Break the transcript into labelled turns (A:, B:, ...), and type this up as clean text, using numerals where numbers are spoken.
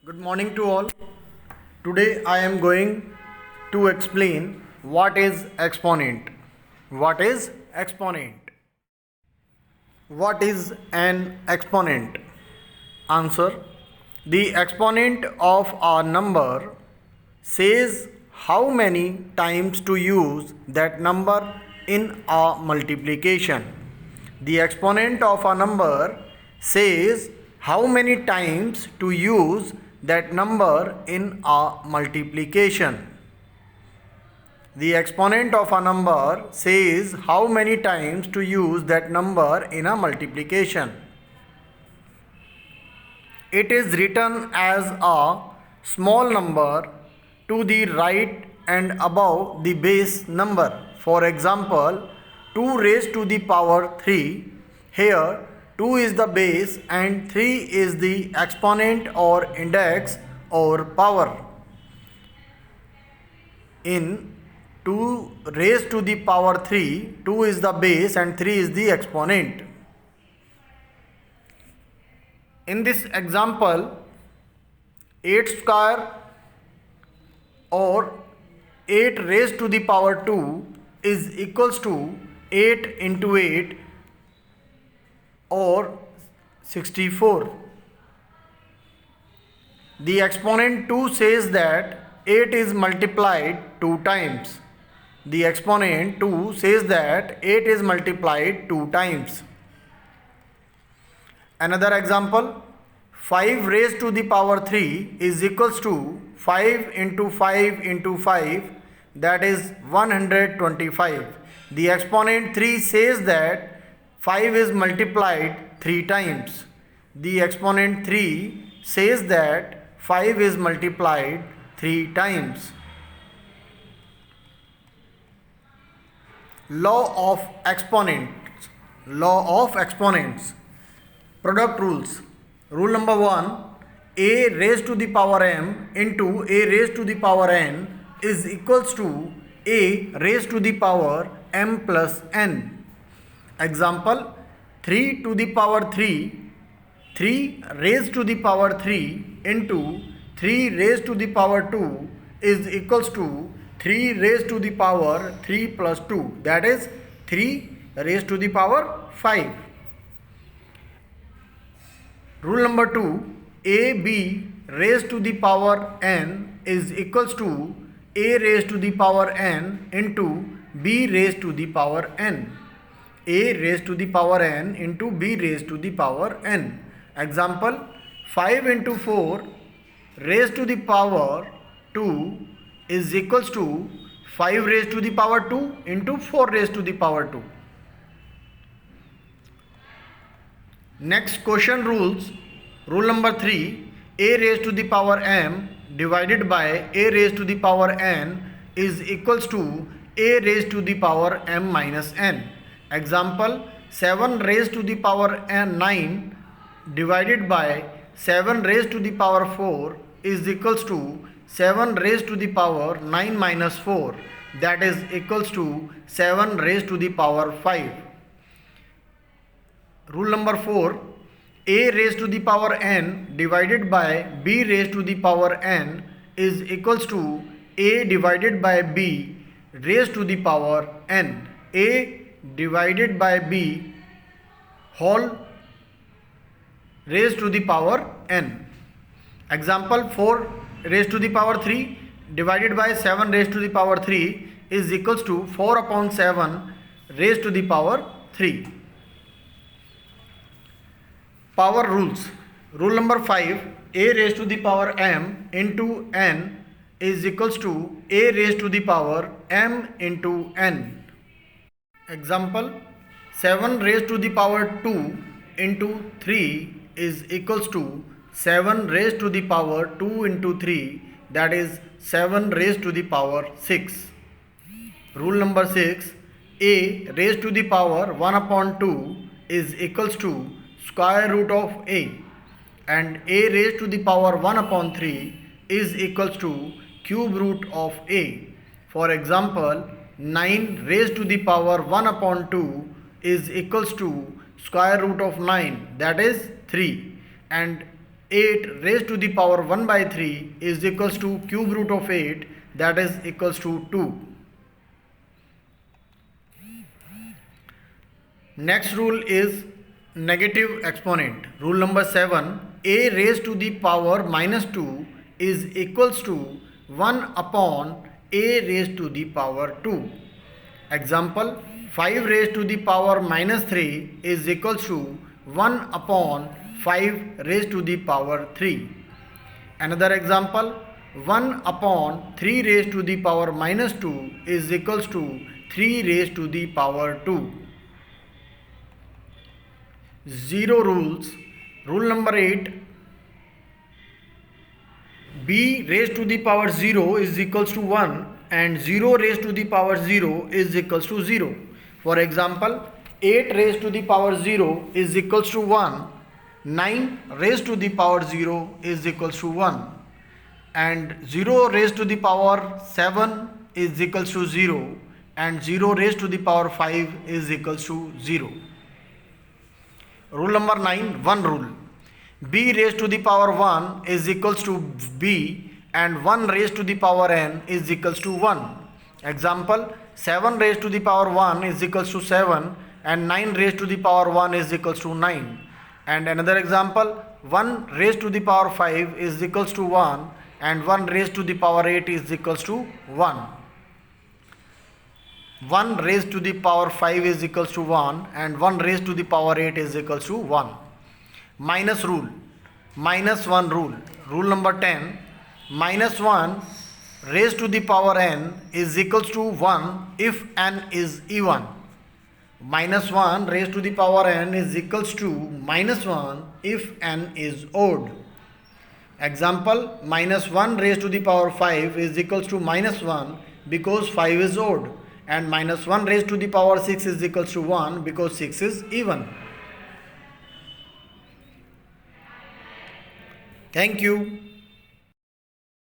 A: Good morning to all. Today I am going to explain what is exponent. What is exponent? What is an exponent? Answer: the exponent of a number says how many times to use that number in a multiplication. The exponent of a number says how many times to use that number in a multiplication. The exponent of a number says how many times to use that number in a multiplication. It is written as a small number to the right and above the base number. For example, 2 raised to the power 3. Here 2 is the base and 3 is the exponent or index or power. In 2 raised to the power 3, 2 is the base and 3 is the exponent. In this example, 8 square or 8 raised to the power 2 is equals to 8 into 8 or 64. The exponent 2 says that 8 is multiplied 2 times. The exponent 2 says that 8 is multiplied 2 times. Another example, 5 raised to the power 3 is equals to 5 into 5 into 5, that is 125. The exponent 3 says that 5 is multiplied 3 times. The exponent 3 says that 5 is multiplied 3 times. Law of exponents. Law of exponents. Product rules. Rule number 1, a raised to the power m into a raised to the power n is equals to a raised to the power m plus n. Example, 3 to the power 3, 3 raised to the power 3 into 3 raised to the power 2 is equals to 3 raised to the power 3 plus 2, that is 3 raised to the power 5. Rule number 2, ab raised to the power n is equals to a raised to the power n into b raised to the power n. A raised to the power n into b raised to the power n. Example, 5 into 4 raised to the power 2 is equals to 5 raised to the power 2 into 4 raised to the power 2. Next question rules. Rule number 3, a raised to the power m divided by a raised to the power n is equals to a raised to the power m minus n. Example, 7 raised to the power n 9 divided by 7 raised to the power 4 is equals to 7 raised to the power 9 minus 4, that is equals to 7 raised to the power 5. Rule number 4, a raised to the power n divided by b raised to the power n is equals to a divided by b raised to the power n. A divided by b whole raised to the power n. Example, 4 raised to the power 3 divided by 7 raised to the power 3 is equals to 4 upon 7 raised to the power 3. Power rules. Rule number 5, a raised to the power m into n is equals to a raised to the power m into n. Example, 7 raised to the power 2 into 3 is equals to 7 raised to the power 2 into 3, that is 7 raised to the power 6. Rule number 6, a raised to the power 1 upon 2 is equals to square root of a, and a raised to the power 1 upon 3 is equals to cube root of a. For example, 9 raised to the power 1 upon 2 is equals to square root of 9, that is 3, and 8 raised to the power 1 by 3 is equals to cube root of 8, that is equals to 2. Next rule is negative exponent. Rule number 7, a raised to the power minus 2 is equals to 1 upon a raised to the power 2. Example, 5 raised to the power minus 3 is equals to 1 upon 5 raised to the power 3. Another example, 1 upon 3 raised to the power minus 2 is equals to 3 raised to the power 2. Zero rules. Rule number 8, b raised to the power 0 is equals to 1 and 0 raised to the power 0 is equals to 0. For example, 8 raised to the power 0 is equals to 1, 9 raised to the power 0 is equals to 1, and 0 raised to the power 7 is equals to 0, and 0 raised to the power 5 is equals to 0. Rule number 9, one rule. b raised to the power 1 is equals to b and 1 raised to the power n is equals to 1. Example, 7 raised to the power 1 is equals to 7 and 9 raised to the power 1 is equals to 9. And another example, 1 raised to the power 5 is equals to 1 and 1 raised to the power 8 is equals to 1. 1 raised to the power 5 is equals to 1 and 1 raised to the power 8 is equals to 1. Minus rule. Minus 1 rule. Rule number 10. Minus 1 raised to the power n is equals to 1 if n is even. Minus 1 raised to the power n is equals to minus 1 if n is odd. Example, minus 1 raised to the power 5 is equals to minus 1 because 5 is odd, and minus 1 raised to the power 6 is equals to 1 because 6 is even. Thank you.